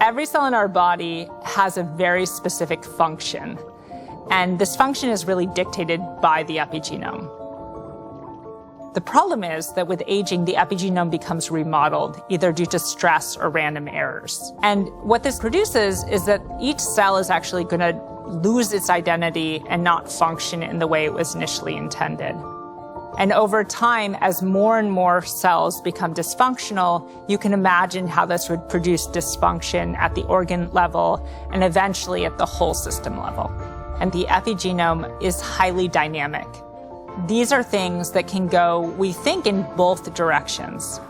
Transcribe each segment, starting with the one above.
Every cell in our body has a very specific function, and this function is really dictated by the epigenome. The problem is that with aging, the epigenome becomes remodeled, either due to stress or random errors. And what this produces is that each cell is actually going to lose its identity and not function in the way it was initially intended. And over time, as more and more cells become dysfunctional, you can imagine how this would produce dysfunction at the organ level and eventually at the whole system level. And the epigenome is highly dynamic. These are things that can go, we think, in both directions.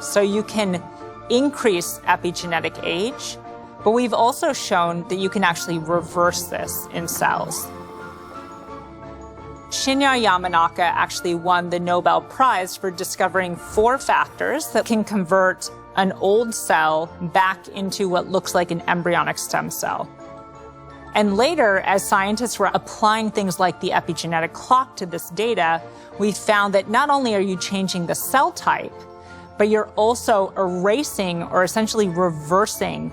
So you can increase epigenetic age, but we've also shown that you can actually reverse this in cells. Shinya Yamanaka actually won the Nobel Prize for discovering 4 factors that can convert an old cell back into what looks like an embryonic stem cell. And later, as scientists were applying things like the epigenetic clock to this data, we found that not only are you changing the cell type, but you're also erasing or essentially reversing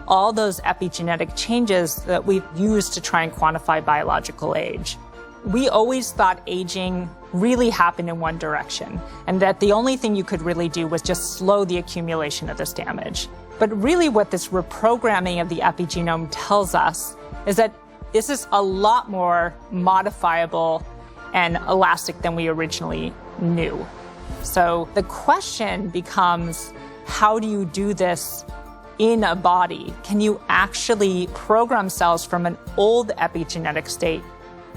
all those epigenetic changes that we've used to try and quantify biological age. We always thought aging really happened in one direction, and that the only thing you could really do was just slow the accumulation of this damage. But really what this reprogramming of the epigenome tells us is that this is a lot more modifiable and elastic than we originally knew. So the question becomes, how do you do this in a body? Can you actually program cells from an old epigenetic state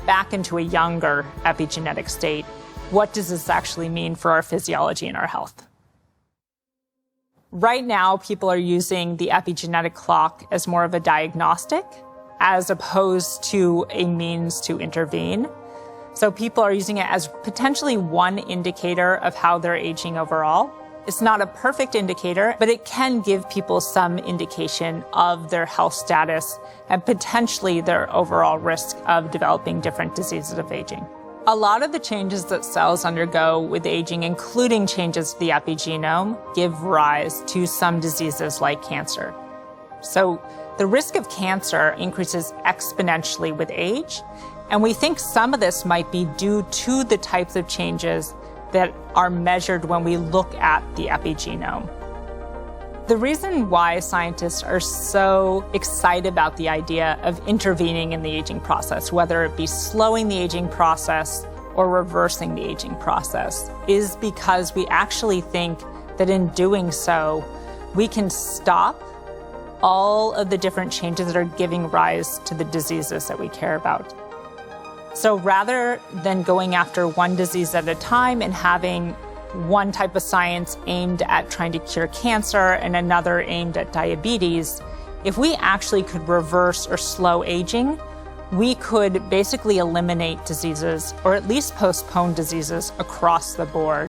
back into a younger epigenetic state? What does this actually mean for our physiology and our health? Right now, people are using the epigenetic clock as more of a diagnostic as opposed to a means to intervene. So people are using it as potentially one indicator of how they're aging overall. It's not a perfect indicator, but it can give people some indication of their health status and potentially their overall risk of developing different diseases of aging. A lot of the changes that cells undergo with aging, including changes to the epigenome, give rise to some diseases like cancer. So the risk of cancer increases exponentially with age, and we think some of this might be due to the types of changes that are measured when we look at the epigenome. The reason why scientists are so excited about the idea of intervening in the aging process, whether it be slowing the aging process or reversing the aging process, is because we actually think that in doing so, we can stop all of the different changes that are giving rise to the diseases that we care about. So rather than going after one disease at a time and having one type of science aimed at trying to cure cancer and another aimed at diabetes, if we actually could reverse or slow aging, we could basically eliminate diseases or at least postpone diseases across the board.